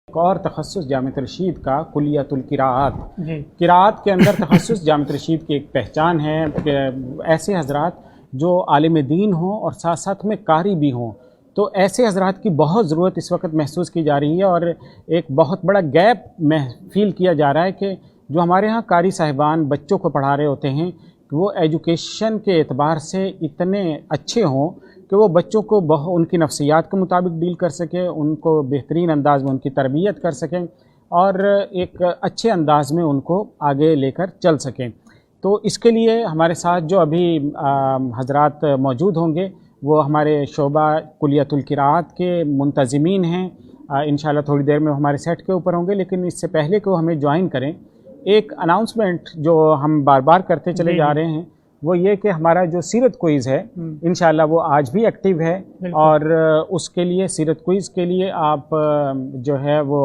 ایک اور تخصص جامعۃ رشید کا کلیۃ القراءات، قراءات کے اندر تخصص جامعۃ رشید کی ایک پہچان ہے کہ ایسے حضرات جو عالم دین ہوں اور ساتھ ساتھ میں قاری بھی ہوں، تو ایسے حضرات کی بہت ضرورت اس وقت محسوس کی جا رہی ہے، اور ایک بہت بڑا گیپ فیل کیا جا رہا ہے کہ جو ہمارے ہاں قاری صاحبان بچوں کو پڑھا رہے ہوتے ہیں وہ ایجوکیشن کے اعتبار سے اتنے اچھے ہوں کہ وہ بچوں کو ان کی نفسیات کے مطابق ڈیل کر سکیں، ان کو بہترین انداز میں ان کی تربیت کر سکیں اور ایک اچھے انداز میں ان کو آگے لے کر چل سکیں۔ تو اس کے لیے ہمارے ساتھ جو ابھی حضرات موجود ہوں گے وہ ہمارے شعبہ کلیۃ القراءات کے منتظمین ہیں۔ انشاءاللہ تھوڑی دیر میں ہمارے سیٹ کے اوپر ہوں گے، لیکن اس سے پہلے کہ وہ ہمیں جوائن کریں، ایک اناؤنسمنٹ جو ہم بار بار کرتے چلے جا رہے ہیں وہ یہ کہ ہمارا جو سیرت کوئز ہے انشاءاللہ وہ آج بھی ایکٹیو ہے، اور اس کے لیے سیرت کوئز کے لیے آپ جو ہے وہ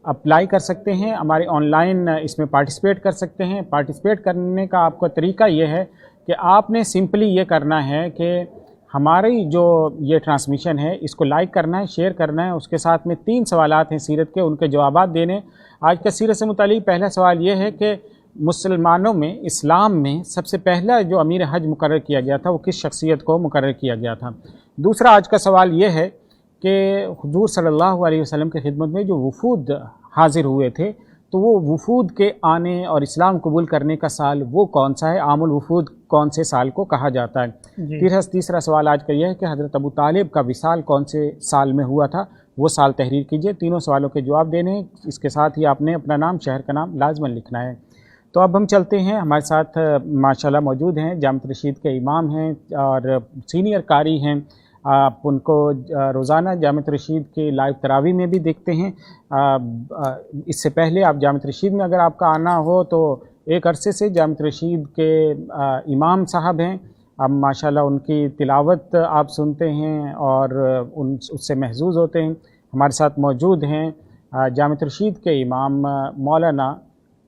اپلائی کر سکتے ہیں، ہمارے آن لائن اس میں پارٹیسپیٹ کر سکتے ہیں۔ پارٹیسپیٹ کرنے کا آپ کا طریقہ یہ ہے کہ آپ نے سمپلی یہ کرنا ہے کہ ہماری جو یہ ٹرانسمیشن ہے اس کو لائک کرنا ہے، شیئر کرنا ہے، اس کے ساتھ میں 3 سوالات ہیں سیرت کے، ان کے جوابات دینے۔ آج کا سیرت سے متعلق پہلا سوال یہ ہے کہ مسلمانوں میں، اسلام میں سب سے پہلا جو امیر حج مقرر کیا گیا تھا وہ کس شخصیت کو مقرر کیا گیا تھا؟ دوسرا آج کا سوال یہ ہے کہ حضور صلی اللہ علیہ وسلم کی خدمت میں جو وفود حاضر ہوئے تھے تو وہ وفود کے آنے اور اسلام قبول کرنے کا سال وہ کون سا ہے؟ عام الوفود کون سے سال کو کہا جاتا ہے؟ تیسرا سوال آج کا یہ ہے کہ حضرت ابو طالب کا وصال کون سے سال میں ہوا تھا؟ وہ سال تحریر کیجئے۔ تینوں سوالوں کے جواب دینے ہیں، اس کے ساتھ ہی آپ نے اپنا نام، شہر کا نام لازماً لکھنا ہے۔ تو اب ہم چلتے ہیں، ہمارے ساتھ ماشاءاللہ موجود ہیں جامعۃ رشید کے امام ہیں اور سینئر قاری ہیں۔ آپ ان کو روزانہ جامعۃ رشید کے لائیو تراویح میں بھی دیکھتے ہیں۔ اس سے پہلے آپ جامعۃ رشید میں اگر آپ کا آنا ہو تو ایک عرصے سے جامعۃ رشید کے امام صاحب ہیں، اب ماشاءاللہ ان کی تلاوت آپ سنتے ہیں اور اس سے محظوظ ہوتے ہیں۔ ہمارے ساتھ موجود ہیں جامعۃ رشید کے امام مولانا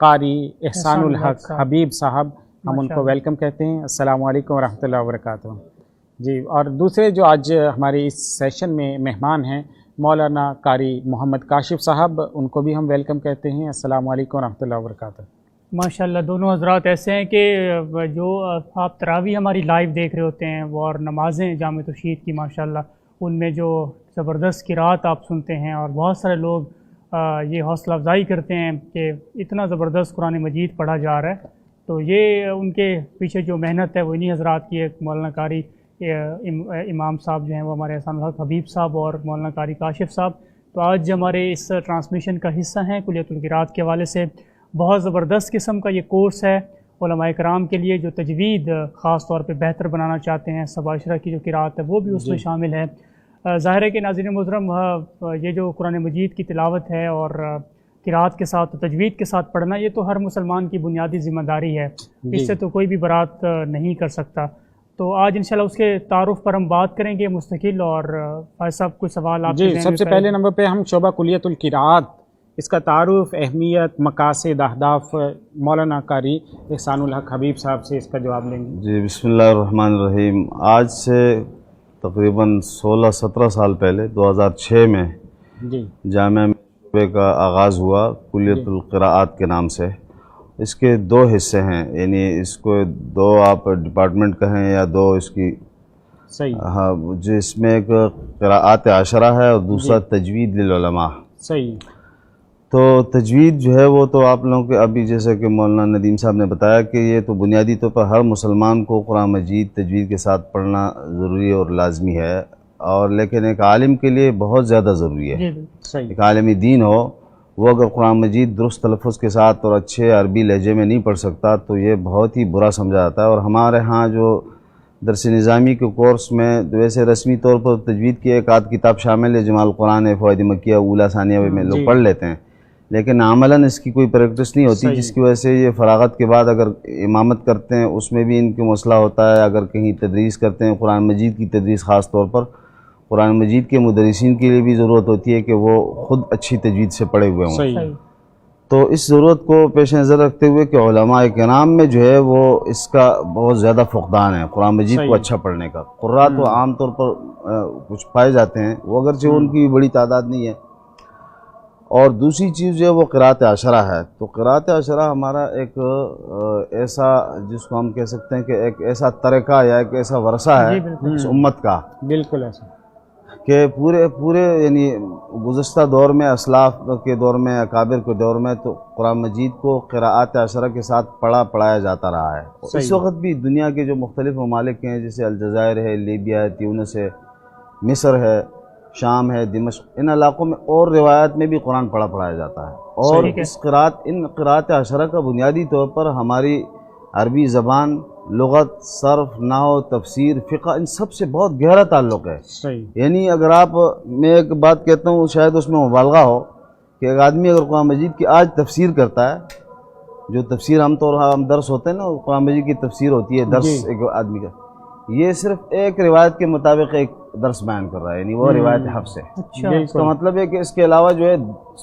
قاری احسان الحق حبیب صاحب، ہم ان کو ویلکم کہتے ہیں۔ السلام علیکم ورحمۃ اللہ وبرکاتہ۔ جی، اور دوسرے جو آج ہمارے اس سیشن میں مہمان ہیں مولانا قاری محمد کاشف صاحب، ان کو بھی ہم ویلکم کہتے ہیں۔ السلام علیکم ورحمۃ اللہ وبرکاتہ۔ ماشاءاللہ دونوں حضرات ایسے ہیں کہ جو آپ تراویح ہماری لائیو دیکھ رہے ہوتے ہیں وہ اور نمازیں جامعۃ رشید کی ماشاءاللہ ان میں جو زبردست قرات آپ سنتے ہیں، اور بہت سارے لوگ یہ حوصلہ افزائی کرتے ہیں کہ اتنا زبردست قرآن مجید پڑھا جا رہا ہے، تو یہ ان کے پیچھے جو محنت ہے وہ انہی حضرات کی ہے۔ مولانا قاری امام صاحب جو ہیں وہ ہمارے احسان الحق حبیب صاحب اور مولانا قاری کاشف صاحب، تو آج ہمارے اس ٹرانسمیشن کا حصہ ہیں۔ کلیۃ القراءات کے حوالے سے بہت زبردست قسم کا یہ کورس ہے علماء کرام کے لیے جو تجوید خاص طور پہ بہتر بنانا چاہتے ہیں۔ سبع عشرہ کی جو قراءت ہے وہ بھی اس میں شامل ہے۔ ظاہر ہے کہ ناظرین محترم، یہ جو قرآن مجید کی تلاوت ہے اور قراءت کے ساتھ تجوید کے ساتھ پڑھنا، یہ تو ہر مسلمان کی بنیادی ذمہ داری ہے، اس سے تو کوئی بھی برات نہیں کر سکتا۔ تو آج انشاءاللہ اس کے تعارف پر ہم بات کریں گے مستقل، اور فائز صاحب کوئی سوال آپ جی، سب سے پہلے نمبر پہ ہم شعبہ کلیۃ القراءات، اس کا تعارف، اہمیت، مقاصد، اہداف مولانا قاری احسان الحق حبیب صاحب سے اس کا جواب لیں گے۔ جی، بسم اللہ الرحمن الرحیم۔ آج سے تقریباً 16-17 سال پہلے 2006 میں جامعہ شعبے کا آغاز ہوا کلیۃ القراءات کے نام سے۔ اس کے 2 حصے ہیں، یعنی اس کو 2 آپ ڈپارٹمنٹ کہیں یا 2 اس کی، ہاں، جس میں ایک قراءات عشرہ ہے اور دوسرا تجوید للعلماء۔ صحیح۔ تو تجوید جو ہے وہ تو آپ لوگوں کے ابھی جیسے کہ مولانا ندیم صاحب نے بتایا کہ یہ تو بنیادی طور پر ہر مسلمان کو قرآن مجید تجوید کے ساتھ پڑھنا ضروری اور لازمی ہے، اور لیکن ایک عالم کے لیے بہت زیادہ ضروری ہے۔ ایک عالم دین ہو، وہ اگر قرآن مجید درست تلفظ کے ساتھ اور اچھے عربی لہجے میں نہیں پڑھ سکتا تو یہ بہت ہی برا سمجھا جاتا ہے۔ اور ہمارے ہاں جو درس نظامی کے کورس میں ویسے رسمی طور پر تجوید کی ایک آدھ کتاب شامل ہے، جمال قرآن، فوائد مکیہ، اولیٰ ثانیہ میں لوگ پڑھ لیتے ہیں، لیکن عملاً اس کی کوئی پریکٹس نہیں ہوتی، جس کی وجہ سے یہ فراغت کے بعد اگر امامت کرتے ہیں اس میں بھی ان کے مسئلہ ہوتا ہے۔ اگر کہیں تدریس کرتے ہیں قرآن مجید کی تدریس، خاص طور پر قرآن مجید کے مدرسین کے لیے بھی ضرورت ہوتی ہے کہ وہ خود اچھی تجوید سے پڑھے ہوئے ہوں۔ تو اس ضرورت کو پیش نظر رکھتے ہوئے کہ علماء کرام میں جو ہے وہ اس کا بہت زیادہ فقدان ہے، قرآن مجید کو اچھا پڑھنے کا۔ قراء تو عام طور پر کچھ پائے جاتے ہیں، وہ اگرچہ ان کی بڑی تعداد نہیں ہے، اور دوسری چیز جو ہے وہ قرات عشرہ ہے. تو قرات عشرہ ہمارا ایک ایسا جس کو ہم کہہ سکتے ہیں کہ ایک ایسا طریقہ یا ایک ایسا ورثہ ہے اس امت کا، بالکل ایسا کہ پورے یعنی گزشتہ دور میں اسلاف کے دور میں اکابر کے دور میں تو قرآن مجید کو قراءات عشرہ کے ساتھ پڑھایا جاتا رہا ہے. اس وقت بھی دنیا کے جو مختلف ممالک ہیں جیسے الجزائر ہے، لیبیا ہے، تیونس ہے، مصر ہے، شام ہے، دمشق، ان علاقوں میں اور روایات میں بھی قرآن پڑھایا جاتا ہے. اور ان قراءات عشرہ کا بنیادی طور پر ہماری عربی زبان، لغت، صرف، نحو، تفسیر، فقہ، ان سب سے بہت گہرا تعلق ہے. صحیح. یعنی اگر میں ایک بات کہتا ہوں شاید اس میں مبالغہ ہو کہ ایک آدمی اگر قرآن مجید کی آج تفسیر کرتا ہے، جو تفسیر عام طور ہم درس ہوتے ہیں نا، قرآن مجید کی تفسیر ہوتی ہے درس ایک آدمی کا، یہ صرف ایک روایت کے مطابق ایک درس بیان کر رہا ہے، یعنی وہ روایت حفص ہے. اس کا مطلب ہے کہ اس کے علاوہ جو ہے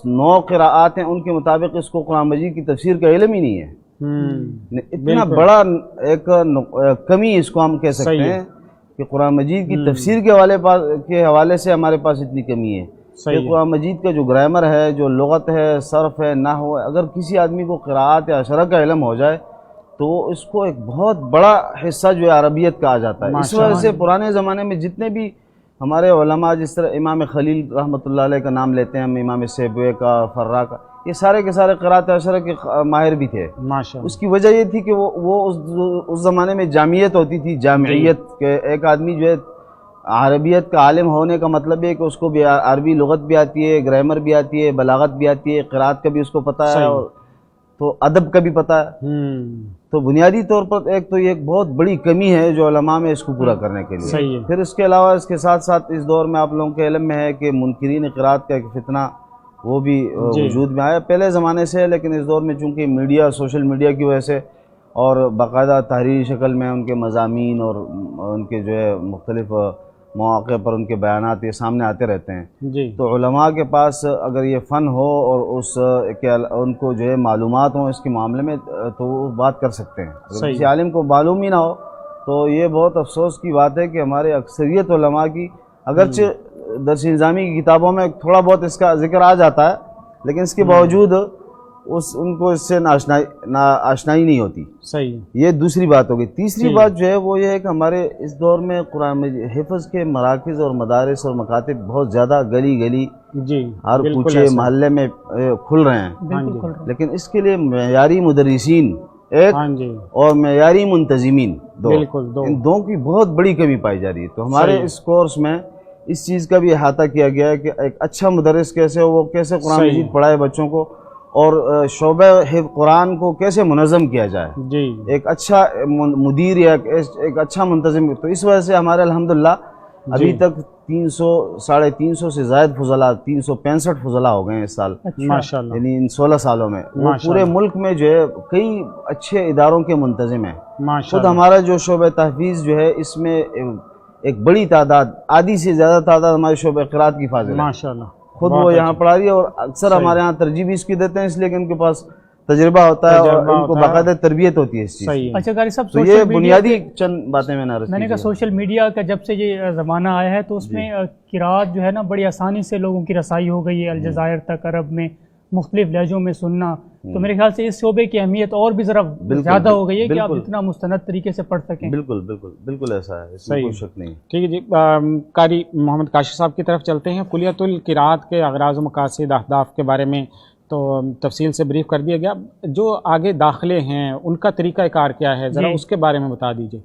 9 قراءات ہیں، ان کے مطابق اس کو قرآن مجید کی تفسیر کا علم ہی نہیں ہے. اتنا بڑا ایک کمی اس کو ہم کہہ سکتے ہیں کہ قرآن مجید کی تفسیر کے حوالے سے ہمارے پاس اتنی کمی ہے. کہ قرآن مجید کا جو گرامر ہے، جو لغت ہے، صرف ہے، نحو ہے، اگر کسی آدمی کو قراءات عشرہ کا علم ہو جائے تو اس کو ایک بہت بڑا حصہ جو ہے عربیت کا آ جاتا ہے. اس وجہ سے پرانے زمانے میں جتنے بھی ہمارے علماء، جس طرح امام خلیل رحمۃ اللہ علیہ کا نام لیتے ہیں ہم، امام سیبوی کا، فرا کا، یہ سارے کے سارے قراءات عشرہ کے ماہر بھی تھے. اس کی وجہ یہ تھی کہ وہ اس زمانے میں جامعیت ہوتی تھی، جامعیت کہ ایک آدمی جو ہے عربیت کا عالم ہونے کا مطلب ہے کہ اس کو بھی عربی لغت بھی آتی ہے، گرامر بھی آتی ہے، بلاغت بھی آتی ہے، قراءت کا بھی اس کو پتہ ہے، اور تو ادب کا بھی پتہ ہے. تو بنیادی طور پر ایک تو یہ ایک بہت بڑی کمی ہے جو علماء میں اس کو پورا کرنے کے لیے. پھر اس کے علاوہ اس کے ساتھ ساتھ اس دور میں آپ لوگوں کے علم میں ہے کہ منکرین قراءت کا ایک فتنہ وہ بھی وجود میں آیا پہلے زمانے سے، لیکن اس دور میں چونکہ میڈیا، سوشل میڈیا کی وجہ سے اور باقاعدہ تحریری شکل میں ان کے مضامین اور ان کے جو ہے مختلف مواقع پر ان کے بیانات یہ سامنے آتے رہتے ہیں. تو علماء کے پاس اگر یہ فن ہو اور ان کو جو ہے معلومات ہوں اس کے معاملے میں تو وہ بات کر سکتے ہیں. اگر کسی عالم کو معلوم ہی نہ ہو تو یہ بہت افسوس کی بات ہے کہ ہمارے اکثریت علماء کی، اگرچہ درس نظامی کی کتابوں میں تھوڑا بہت اس کا ذکر آ جاتا ہے، لیکن اس کے باوجود ان کو اس سے آشنائی نہیں ہوتی. صحیح. یہ دوسری بات ہوگی. تیسری بات جو ہے وہ یہ ہے کہ ہمارے اس دور میں قرآن مجید حفظ کے مراکز اور مدارس اور مکاتب بہت زیادہ گلی گلی ہر کوچے محلے میں کھل رہے ہیں، لیکن اس کے لیے معیاری مدرسین ایک اور معیاری منتظمین ان دو کی بہت بڑی کمی پائی جا رہی ہے. تو ہمارے اس کورس میں اس چیز کا بھی احاطہ کیا گیا ہے کہ ایک اچھا مدرس کیسے ہو، وہ کیسے قرآن مجید پڑھائے بچوں کو، اور شعبہ حفظ قرآن کو کیسے منظم کیا جائے، ایک اچھا مدیر یا ایک اچھا منتظم. تو اس وجہ سے ہمارے الحمدللہ ابھی تک 300-350 سے زائد فضلاء، 365 فضلاء ہو گئے ہیں اس سال ماشاءاللہ، یعنی ان 16 سالوں میں. وہ پورے ملک میں جو ہے کئی اچھے اداروں کے منتظم ہیں. خود ہمارا جو شعبہ تحفیظ جو ہے اس میں ایک بڑی تعداد، آدھی سے زیادہ تعداد ہمارے شعبہ قرات کی فاضل ہے ماشاءاللہ. خود وہ یہاں پڑھا رہی ہے، اور اکثر ہمارے ہاں ترجیح بھی اس کی دیتے ہیں اس لیے کہ ان کے پاس تجربہ ہوتا ہے اور ان کو باقاعدہ تربیت ہوتی ہے اس چیز کی. اچھا قاری صاحب، تو یہ بنیادی چند باتیں میں نے کہا سوشل میڈیا کا جب سے یہ زمانہ آیا ہے تو اس میں قرات جو ہے نا بڑی آسانی سے لوگوں کی رسائی ہو گئی ہے الجزائر تک، عرب میں مختلف لہجوں میں سننا. تو میرے خیال سے اس شعبے کی اہمیت اور بھی ذرا زیادہ ہو گئی ہے کہ آپ اتنا مستند طریقے سے پڑھ سکیں. بالکل ایسا ہے، اس میں کوئی شک نہیں. ٹھیک ہے جی. قاری محمد کاشف صاحب کی طرف چلتے ہیں. کلیۃ القراءت کے اغراض و مقاصد، اہداف کے بارے میں تو تفصیل سے بریف کر دیا گیا. جو آگے داخلے ہیں ان کا طریقہ کار کیا ہے، ذرا اس کے بارے میں بتا دیجیے.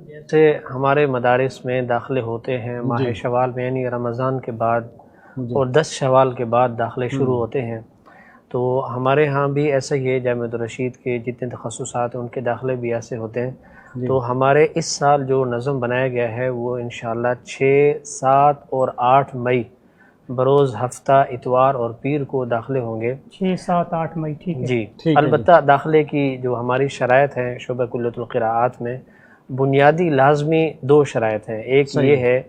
جیسے ہمارے مدارس میں داخلے ہوتے ہیں ماہ شوال میں، یعنی رمضان کے بعد اور 10 شوال کے بعد داخلے شروع ہوتے ہیں. تو ہمارے ہاں بھی ایسا ہی ہے، جامعہ الرشید کے جتنے تخصصات ہیں ان کے داخلے بھی ایسے ہوتے ہیں. تو ہمارے اس سال جو نظم بنایا گیا ہے وہ انشاءاللہ 6، 7 اور 8 مئی بروز ہفتہ اتوار اور پیر کو داخلے ہوں گے. 6، 7، 8 مئی. ٹھیک ہے جی. البتہ داخلے کی جو ہماری شرائط ہیں شعبہ کلیۃ القراءات میں، بنیادی لازمی 2 شرائط ہیں. ایک یہ ہے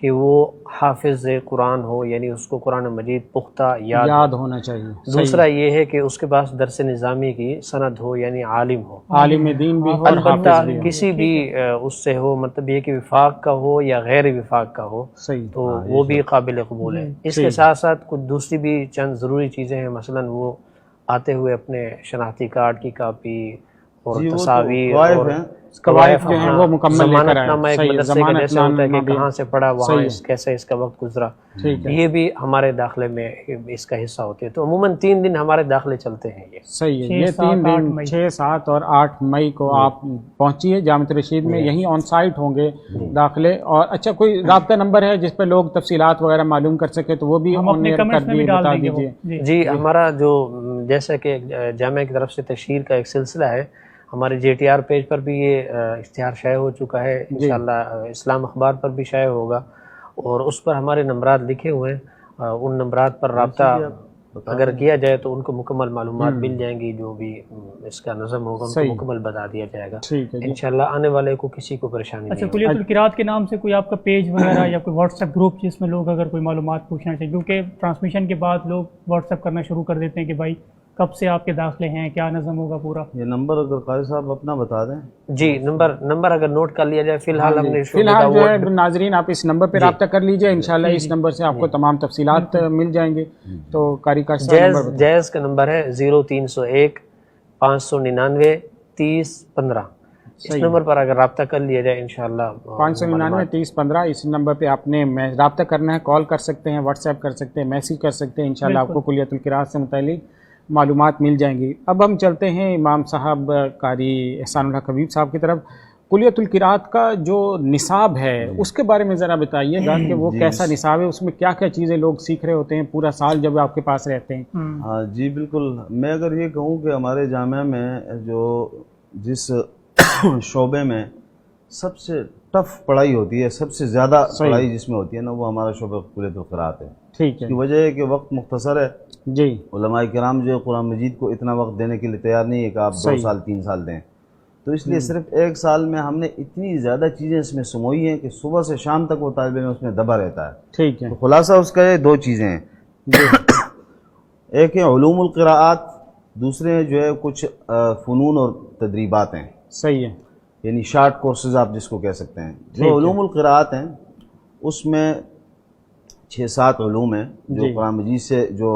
کہ وہ حافظ قرآن ہو، یعنی اس کو قرآن مجید پختہ یاد ہونا چاہیے۔ دوسرا یہ ہے کہ اس کے پاس درس نظامی کی سند ہو، یعنی عالم ہو، عالم دین بھی ہو اور البتہ حافظ بھی ہو۔ کسی بھی اس سے ہو، مطلب یہ کہ وفاق کا ہو یا غیر وفاق کا ہو، صحیح، تو وہ بھی قابل قبول ہے۔ اس کے ساتھ ساتھ کچھ دوسری بھی چند ضروری چیزیں ہیں، مثلا وہ آتے ہوئے اپنے شناختی کارڈ کی کاپی اور تصاویر اور قوائف جو ہیں وہ مکمل لے کر آئے۔ ضمانت نامہ ایک مدرسے کا جیسے ہوتا ہے کہ کہاں سے پڑھا، وہاں کیسے اس کا وقت گزرا، یہ بھی ہمارے داخلے میں اس کا حصہ ہوتے ہیں۔ تو عموماً 3 دن ہمارے داخلے چلتے ہیں۔ یہ صحیح ہے، یہ 3 دن 6، 7 اور 8 مئی کو آپ پہنچیے جامعۃ رشید میں، یہیں آن سائٹ ہوں گے داخلے۔ اور اچھا کوئی رابطہ نمبر ہے جس پہ لوگ تفصیلات وغیرہ معلوم کر سکے تو وہ بھی آن ایئر کر دیے، بتا دیجیے۔ جی، ہمارا جو جیسا کہ جامعہ کی طرف سے تشہیر کا ایک سلسلہ ہے، ہمارے JTR پیج پر بھی یہ اشتہار شائع ہو چکا ہے، انشاءاللہ اسلام اخبار پر بھی شائع ہوگا، اور اس پر ہمارے نمبرات لکھے ہوئے ہیں، ان نمبرات پر رابطہ اگر کیا جائے تو ان کو مکمل معلومات مل جائیں گی، جو بھی اس کا نظم ہوگا ان کو مکمل بتا دیا جائے گا انشاءاللہ، آنے والے کو کسی کو پریشانی نہیں۔ اچھا، کلیۃ القراءت کے نام سے کوئی آپ کا پیج وغیرہ یا کوئی واٹس ایپ گروپ جس میں لوگ اگر کوئی معلومات پوچھنا چاہیے، کیونکہ ٹرانسمیشن کے بعد لوگ واٹس ایپ کرنا شروع کر دیتے ہیں کہ بھائی کب سے آپ کے داخلے ہیں، کیا نظم ہوگا پورا؟ یہ نمبر اگر قاری صاحب اپنا بتا دیں۔ جی، نمبر اگر نوٹ کر لیا جائے، فی الحال ہم نے فی الحال جو ہے ناظرین آپ اس نمبر پہ رابطہ کر لیجئے، انشاءاللہ اس نمبر سے آپ کو تمام تفصیلات مل جائیں گے۔ تو قاری کا جیز کا نمبر ہے 0301 599 3015، اس نمبر پر اگر رابطہ کر لیا جائے انشاءاللہ 599 3015، اس نمبر پہ آپ نے رابطہ کرنا ہے، کال کر سکتے ہیں، واٹس ایپ کر سکتے ہیں، میسیج کر سکتے ہیں، انشاءاللہ آپ کو کلیۃ القراءت سے متعلق معلومات مل جائیں گی۔ اب ہم چلتے ہیں امام صاحب قاری احسان اللہ حبیب صاحب کی طرف۔ کلیۃ القراءت کا جو نصاب ہے اس کے بارے میں ذرا بتائیے گا کہ وہ کیسا نصاب ہے، اس میں کیا کیا چیزیں لوگ سیکھ رہے ہوتے ہیں پورا سال جب آپ کے پاس رہتے ہیں؟ ہاں جی بالکل، میں اگر یہ کہوں کہ ہمارے جامعہ میں جو جس شعبے میں سب سے ٹف پڑھائی ہوتی ہے، سب سے زیادہ پڑھائی جس میں ہوتی ہے نا، وہ ہمارا شعبہ کلیۃ القراءت ہے۔ ٹھیک ہے، اس کی وجہ ہے کہ وقت مختصر ہے جی، علماء کرام جو قرآن مجید کو اتنا وقت دینے کے لیے تیار نہیں ہے کہ آپ 2 سال 3 سال دیں، تو اس لیے صرف 1 سال میں ہم نے اتنی زیادہ چیزیں اس میں سموئی ہیں کہ صبح سے شام تک وہ طالب علم اس میں دبا رہتا ہے۔ ٹھیک ہے، تو خلاصہ اس کا یہ 2 چیزیں ہیں، ایک ہے علوم القراءات، دوسرے جو ہے کچھ فنون اور تدریبات ہیں، صحیح ہے، یعنی شارٹ کورسز آپ جس کو کہہ سکتے ہیں۔ جو علوم القراءات ہیں اس میں 6-7 علوم ہیں جو قرآن مجید سے، جو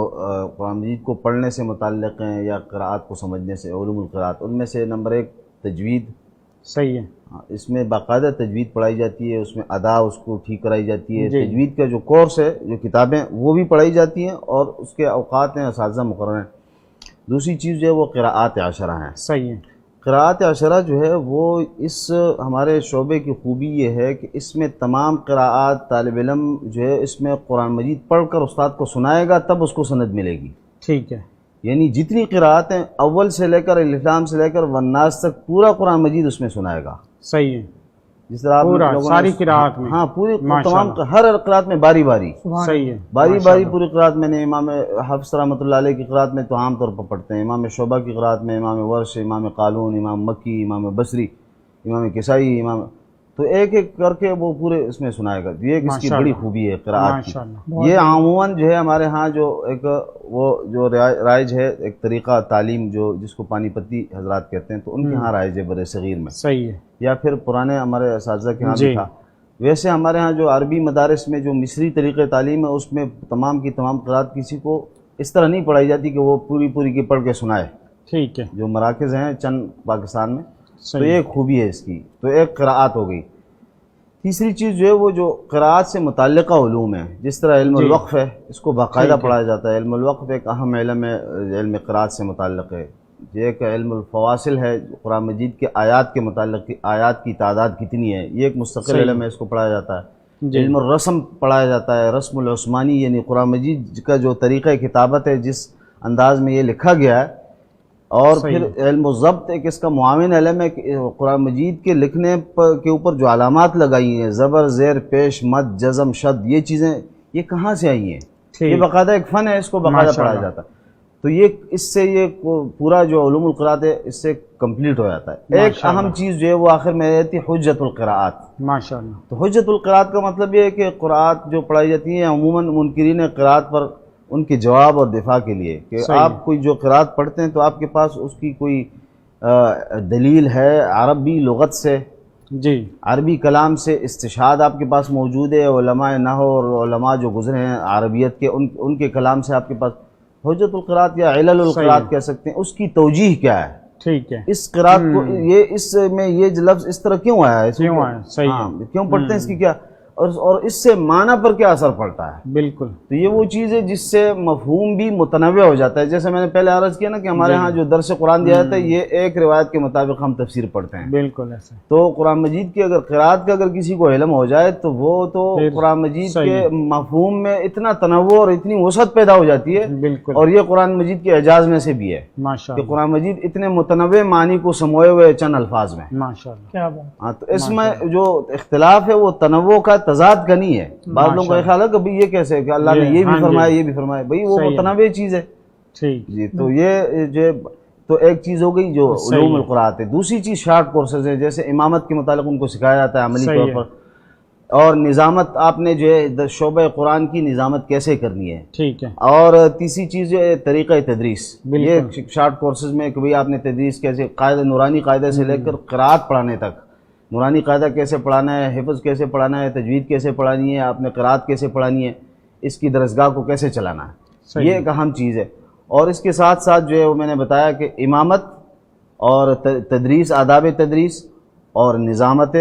قرآن مجید کو پڑھنے سے متعلق ہیں یا قراءات کو سمجھنے سے، علوم القراءات، ان میں سے نمبر 1 تجوید۔ صحیح ہے، اس میں باقاعدہ تجوید پڑھائی جاتی ہے، اس میں ادا اس کو ٹھیک کرائی جاتی ہے، تجوید کا جو کورس ہے، جو کتابیں وہ بھی پڑھائی جاتی ہیں اور اس کے اوقات ہیں، اساتذہ مقرر ہیں۔ دوسری چیز جو ہے وہ قراءات عشرہ ہیں۔ صحیح ہے، قراءات عشرہ جو ہے وہ اس ہمارے شعبے کی خوبی یہ ہے کہ اس میں تمام قراءات طالب علم جو ہے اس میں قرآن مجید پڑھ کر استاد کو سنائے گا تب اس کو سند ملے گی۔ ٹھیک ہے، یعنی جتنی قراءات ہیں اول سے لے کر الف لام سے لے کر والناس تک پورا قرآن مجید اس میں سنائے گا۔ صحیح ہے، جس طرح پورا ساری قراءات میں، ہاں پوری تمام ہر قراءت میں باری باری، صحیح ہے، باری باری پوری قراءت میں نے امام حفص رحمۃ اللہ علیہ کی قراءت میں تو عام طور پر پڑھتے ہیں، امام شعبہ کی قراءت میں، امام ورش، امام قالون، امام مکی، امام بصری، امام کسائی، امام، تو ایک ایک کر کے وہ پورے اس میں سنائے گا۔ یہ اس کی بڑی خوبی ہے قراءت کی۔ یہ عموماً جو ہے ہمارے ہاں جو ایک وہ جو رائج ہے ایک طریقہ تعلیم جو جس کو پانی پتی حضرات کہتے ہیں، تو ان کے ہاں رائج ہے برِ صغیر میں، صحیح ہے، یا پھر پرانے ہمارے اساتذہ کے ہاں بھی تھا۔ ویسے ہمارے ہاں جو عربی مدارس میں جو مصری طریقۂ تعلیم ہے اس میں تمام کی تمام قراءت کسی کو اس طرح نہیں پڑھائی جاتی کہ وہ پوری پوری کی پڑھ کے سنائے۔ ٹھیک ہے، جو مراکز ہیں چند پاکستان میں، تو یہ ایک خوبی ہے اس کی، تو ایک قراءات ہو گئی۔ تیسری چیز جو ہے وہ جو قراءات سے متعلقہ علوم ہے، جس طرح علم الوقف ہے، اس کو باقاعدہ پڑھایا جاتا ہے۔ علم الوقف ایک اہم علم ہے، علم قراءات سے متعلق ہے۔ یہ ایک علم الفواصل ہے، قرآن مجید کے آیات کے متعلق آیات کی تعداد کتنی ہے، یہ ایک مستقل علم ہے، اس کو پڑھایا جاتا ہے۔ علم الرسم پڑھایا جاتا ہے، رسم العثمانی، یعنی قرآن مجید کا جو طریقہ کتابت ہے، جس انداز میں یہ لکھا گیا ہے۔ اور پھر علم الضبط ایک اس کا معاون علم ہے کہ قرآن مجید کے لکھنے کے اوپر جو علامات لگائی ہیں، زبر، زیر، پیش، مد، جزم، شد، یہ چیزیں یہ کہاں سے آئی ہیں، یہ باقاعدہ ایک فن ہے، اس کو باقاعدہ پڑھایا جاتا ہے۔ تو یہ اس سے یہ پورا جو علوم القراءت ہے اس سے کمپلیٹ ہو جاتا ہے. ایک اہم چیز جو ہے وہ آخر میں رہتی ہے حجت القراءات. ماشاءاللہ. تو حجت القراءات کا مطلب یہ ہے کہ قراءات جو پڑھائی جاتی ہیں عموماً منکرین قراءات پر ان کے جواب اور دفاع کے لیے کہ آپ کوئی جو قراءت پڑھتے ہیں تو آپ کے پاس اس کی کوئی دلیل ہے عربی لغت سے, جی, عربی کلام سے استشہاد آپ کے پاس موجود ہے, علماء نحو اور علماء جو گزرے ہیں عربیت کے ان کے کلام سے آپ کے پاس حجت القراءات یا علل القراءات کہہ سکتے ہیں, اس کی توجیح کیا ہے, ٹھیک ہے, اس قراءت کو یہ اس میں یہ لفظ اس طرح کیوں آیا ہے, کیوں آیا, صحیح ہے, کیوں پڑھتے ہیں, اس کی کیا اور اس سے معنی پر کیا اثر پڑتا ہے. بالکل. تو یہ وہ چیز ہے جس سے مفہوم بھی متنوع ہو جاتا ہے. جیسے میں نے پہلے عرض کیا نا کہ ہمارے ہاں جو درس قرآن دیا جاتا ہے یہ ایک روایت کے مطابق ہم تفسیر پڑھتے ہیں. بالکل ایسے. تو قرآن مجید کی اگر قراءت کا اگر کسی کو علم ہو جائے تو وہ تو قرآن مجید کے مفہوم میں اتنا تنوع اور اتنی وسعت پیدا ہو جاتی ہے. بالکل. اور یہ قرآن مجید کے اعجاز میں سے بھی ہے کہ قرآن مجید اتنے متنوع معنی کو سموئے ہوئے چند الفاظ میں. ماشاءاللہ. کیا بات. ہاں, تو اس میں جو اختلاف ہے وہ تنوع کا تضاد کا نہیں ہے. بعض لوگوں کا خیال ہے کہ یہ کیسے ہے کہ اللہ نے یہ بھی فرمایا یہ بھی فرمایا, بھئی وہ متنوع چیز ہے. ٹھیک جی, تو یہ جو تو ایک چیز ہو گئی جو علوم القراءات ہے. دوسری چیز شارٹ کورسز ہیں, جیسے امامت کے متعلق ان کو سکھایا جاتا ہے عملی طور پر, اور نظامت آپ نے جو ہے شعبہ قرآن کی نظامت کیسے کرنی ہے. ٹھیک ہے. اور تیسری چیز جو ہے طریقہ تدریس, یہ شارٹ کورسز میں کہ بھئی آپ نے تدریس کیسے قاعدہ نورانی قاعدہ سے لے کر قراءت پڑھانے تک, نورانی قاعدہ کیسے پڑھانا ہے, حفظ کیسے پڑھانا ہے, تجوید کیسے پڑھانی ہے, آپ نے قراءت کیسے پڑھانی ہے, اس کی درسگاہ کو کیسے چلانا ہے, یہ ایک اہم چیز ہے. اور اس کے ساتھ ساتھ جو ہے وہ میں نے بتایا کہ امامت اور تدریس, آداب تدریس اور نظامت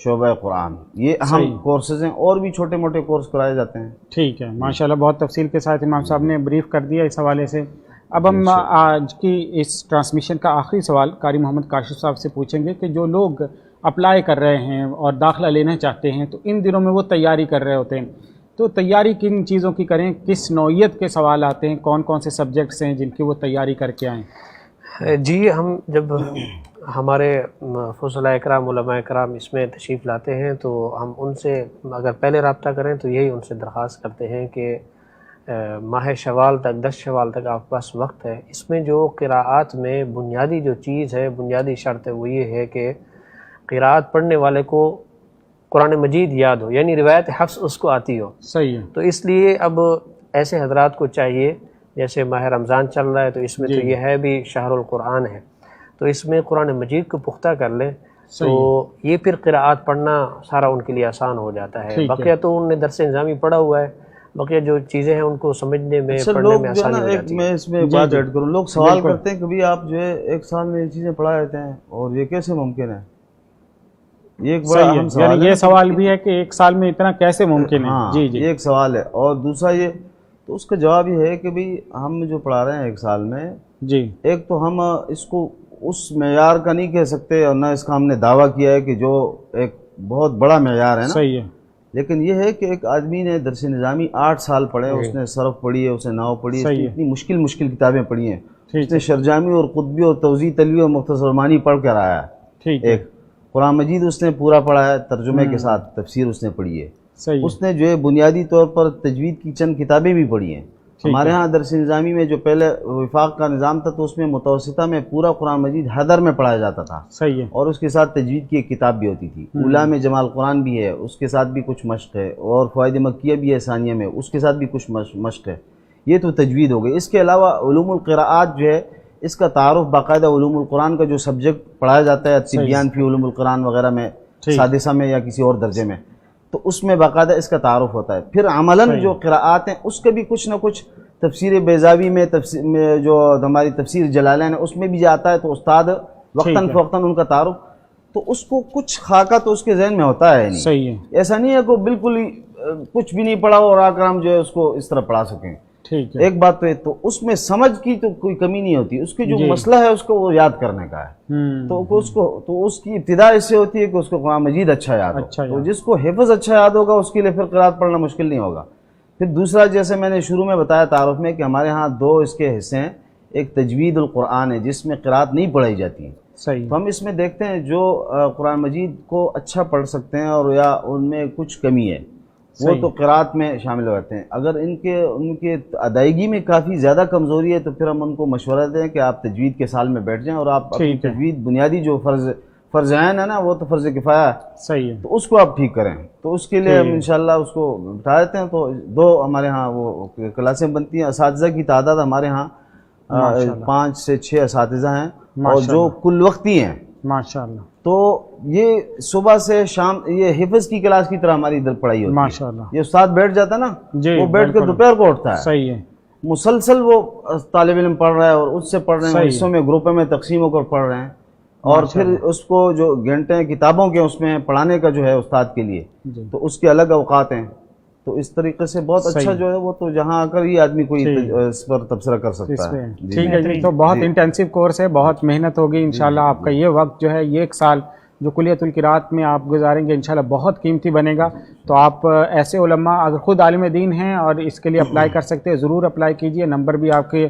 شعبہ قرآن, یہ اہم کورسز ہیں. اور بھی چھوٹے موٹے کورس کرائے جاتے ہیں. ٹھیک ہے, ماشاءاللہ بہت تفصیل کے ساتھ امام صاحب نے بریف کر دیا اس حوالے سے. اب ہم آج کی اس ٹرانسمیشن کا آخری سوال قاری محمد کاشف صاحب سے پوچھیں گے کہ جو لوگ اپلائی کر رہے ہیں اور داخلہ لینا چاہتے ہیں تو ان دنوں میں وہ تیاری کر رہے ہوتے ہیں, تو تیاری کن چیزوں کی کریں, کس نوعیت کے سوال آتے ہیں, کون کون سے سبجیکٹس ہیں جن کی وہ تیاری کر کے آئیں؟ جی, ہم جب ہمارے فضلاء اکرام علماء اکرام اس میں تشریف لاتے ہیں تو ہم ان سے اگر پہلے رابطہ کریں تو یہی ان سے درخواست کرتے ہیں کہ ماہ شوال تک 10 شوال تک آپ کے پاس وقت ہے. اس میں جو قراءات میں بنیادی جو چیز ہے, بنیادی شرط ہے وہ یہ ہے کہ قراءت پڑھنے والے کو قرآن مجید یاد ہو, یعنی روایت حفظ اس کو آتی ہو. صحیح ہے. تو اس لیے اب ایسے حضرات کو چاہیے, جیسے ماہ رمضان چل رہا ہے تو اس میں تو یہ ہے بھی شہر القرآن ہے, تو اس میں قرآن مجید کو پختہ کر لیں تو یہ پھر قراءات پڑھنا سارا ان کے لیے آسان ہو جاتا ہے. بقیہ تو انہوں نے درس نظامی پڑھا ہوا ہے, بقیہ جو چیزیں ہیں ان کو سمجھنے میں پڑھنے میں آسانی ہو جاتی ہے. میں اس میں بات ایڈ کروں, لوگ سوال کرتے ہیں کہ بھئی آپ جو ہے ایک سال میں یہ چیزیں پڑھا لیتے ہیں اور یہ کیسے ممکن ہے. یہ ایک بڑا اہم سوال ہے. یعنی یہ سوال بھی ہے کہ ایک سال میں اتنا کیسے ممکن ہے. جی جی, یہ ایک سوال ہے. اور دوسرا یہ, تو اس کا جواب یہ ہے کہ بھئی ہم جو پڑھا رہے ہیں ایک سال میں, جی, ایک تو ہم اس کو اس معیار کا نہیں کہہ سکتے اور نہ اس کا ہم نے دعویٰ کیا ہے کہ جو ایک بہت بڑا معیار ہے نا. صحیح ہے. لیکن یہ ہے کہ ایک آدمی نے درس نظامی 8 سال پڑھے, اس نے صرف پڑھی ہے, اس نے نحو پڑھی ہے, اتنی مشکل کتابیں پڑھی ہیں, اس نے شرجامی اور قطبی اور توضیح تلوی اور مختصر معنی پڑھ کر آیا ہے. ٹھیک, ایک قرآن مجید اس نے پورا پڑھا ہے, ترجمے کے ساتھ تفسیر اس نے پڑھی ہے. اس نے جو ہے بنیادی طور پر تجوید کی چند کتابیں بھی پڑھی ہیں. ہمارے ہاں درس نظامی میں جو پہلے وفاق کا نظام تھا تو اس میں متوسطہ میں پورا قرآن مجید حدر میں پڑھایا جاتا تھا. صحیح ہے. اور اس کے ساتھ تجوید کی ایک کتاب بھی ہوتی تھی. اولیٰ میں جمال قرآن بھی ہے, اس کے ساتھ بھی کچھ مشق ہے, اور فوائد مکیہ بھی ہے ثانیہ میں, اس کے ساتھ بھی کچھ مشق ہے. یہ تو تجوید ہو گئی. اس کے علاوہ علوم القراءات جو ہے اس کا تعارف باقاعدہ علوم القرآن کا جو سبجیکٹ پڑھایا جاتا ہے تبیان فی علوم القرآن وغیرہ میں, سادسہ میں یا کسی اور درجے میں, تو اس میں باقاعدہ اس کا تعارف ہوتا ہے. پھر عملاً جو قراءات ہیں اس کے بھی کچھ نہ کچھ, تفسیر بیضاوی میں جو ہماری تفسیر جلالین ہے اس میں بھی جاتا ہے, تو استاد وقتاً فوقتاً ان کا تعارف, تو اس کو کچھ خاکہ تو اس کے ذہن میں ہوتا ہے. صحیح ہے. ایسا نہیں ہے کہ بالکل ہی کچھ بھی نہیں پڑھا اور آ کر ہم جو ہے اس کو اس طرح پڑھا سکیں. ٹھیک ہے. ایک بات تو اس میں سمجھ کی تو کوئی کمی نہیں ہوتی, اس کی جو مسئلہ ہے اس کو وہ یاد کرنے کا ہے. تو اس کی ابتدا اس سے ہوتی ہے کہ اس کو قرآن مجید اچھا یاد ہو. تو جس کو حفظ اچھا یاد ہوگا اس کے لیے پھر قرآت پڑھنا مشکل نہیں ہوگا. پھر دوسرا, جیسے میں نے شروع میں بتایا تعارف میں کہ ہمارے ہاں 2 اس کے حصے ہیں. ایک تجوید القرآن ہے جس میں قرآت نہیں پڑھائی جاتی ہے. صحیح. تو ہم اس میں دیکھتے ہیں جو قرآن مجید کو اچھا پڑھ سکتے ہیں اور یا ان میں کچھ کمی ہے, وہ تو قرات میں شامل ہوتے ہیں. اگر ان کے ادائیگی میں کافی زیادہ کمزوری ہے تو پھر ہم ان کو مشورہ دیں کہ آپ تجوید کے سال میں بیٹھ جائیں اور آپ اپنی تجوید بنیادی جو فرض عین ہے نا وہ تو فرض کفایہ صحیح ہے، تو اس کو آپ ٹھیک کریں. تو اس کے لیے ہم انشاءاللہ اس کو بٹھا دیتے ہیں. تو 2 ہمارے ہاں وہ کلاسیں بنتی ہیں. اساتذہ کی تعداد ہمارے ہاں 5 سے 6 اساتذہ ہیں اور جو کل وقتی ہیں ماشاءاللہ. تو یہ صبح سے شام یہ حفظ کی کلاس کی طرح ہماری ادھر پڑھائی ہوتی ہے. ماشاءاللہ. یہ استاد بیٹھ جاتا ہے نا جی، وہ بیٹھ کے دوپہر کو اٹھتا ہے. صحیح ہے. مسلسل وہ طالب علم پڑھ رہا ہے اور اس سے پڑھ رہے ہیں، حصوں میں گروپوں میں تقسیم ہو کر پڑھ رہے ہیں اور پھر اس کو جو گھنٹے کتابوں کے اس میں پڑھانے کا جو ہے استاد کے لیے تو اس کے الگ اوقات ہیں. تو اس طریقے سے بہت اچھا جو ہے وہ تو جہاں آ کر ہی آدمی کوئی اس پر تبصرہ کر سکتا ہے. ٹھیک ہے جی. تو بہت انٹینسیو کورس ہے، بہت محنت ہوگی انشاءاللہ. آپ کا یہ وقت جو ہے یہ 1 سال جو کلیۃ القراءت میں آپ گزاریں گے انشاءاللہ بہت قیمتی بنے گا. تو آپ ایسے علماء اگر خود عالم دین ہیں اور اس کے لیے اپلائی کر سکتے ہیں، ضرور اپلائی کیجئے. نمبر بھی آپ کے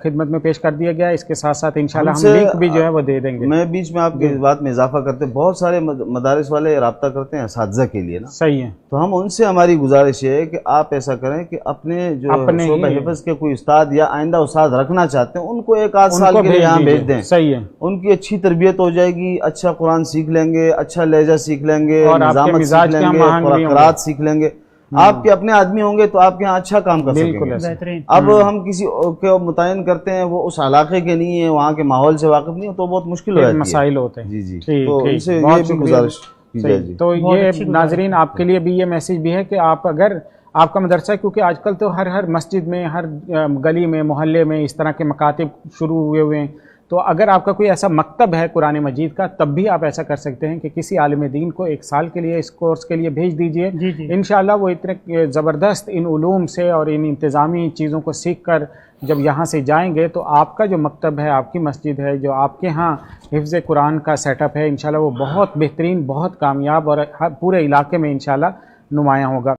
خدمت میں پیش کر دیا گیا ہے. اس کے ساتھ ساتھ انشاءاللہ ہم لنک بھی جو ہے وہ دے دیں گے. میں بیچ میں آپ کی بات میں اضافہ کرتے ہیں، بہت سارے مدارس والے رابطہ کرتے ہیں اساتذہ کے لیے نا. صحیح ہے. تو ہم ان سے ہماری گزارش ہے کہ آپ ایسا کریں کہ اپنے جو شعبہ حفظ کے کوئی استاد یا آئندہ استاد رکھنا چاہتے ہیں ان کو 1 آدھ سال کے لیے یہاں بھیج دیں. صحیح ہے. ان کی اچھی تربیت ہو جائے گی، اچھا قرآن سیکھ لیں گے، اچھا لہجہ سیکھ لیں گے، نظامت سیکھ لیں گے، قرآت سیکھ لیں گے. آپ کے اپنے آدمی ہوں گے تو آپ کے یہاں اچھا کام کر سکیں گے. اب ہم کسی کو متعین کرتے ہیں وہ اس علاقے کے نہیں ہیں، وہاں کے ماحول سے واقف نہیں ہے تو بہت مشکل ہو جاتی ہے، مسائل ہوتے ہیں. جی جی. تو ان سے یہ بھی گزارش کی جائے. جی تو یہ ناظرین آپ کے لیے بھی یہ میسیج بھی ہے کہ آپ اگر آپ کا مدرسہ، کیونکہ آج کل تو ہر مسجد میں، ہر گلی میں، محلے میں اس طرح کے مکاتب شروع ہوئے ہیں. تو اگر آپ کا کوئی ایسا مکتب ہے قرآن مجید کا تب بھی آپ ایسا کر سکتے ہیں کہ کسی عالم دین کو 1 سال کے لیے اس کورس کے لیے بھیج دیجئے. انشاءاللہ وہ اتنے زبردست ان علوم سے اور ان انتظامی چیزوں کو سیکھ کر جب یہاں سے جائیں گے تو آپ کا جو مکتب ہے، آپ کی مسجد ہے، جو آپ کے ہاں حفظ قرآن کا سیٹ اپ ہے، انشاءاللہ وہ بہت بہترین، بہت کامیاب اور پورے علاقے میں انشاءاللہ نمایاں ہوگا.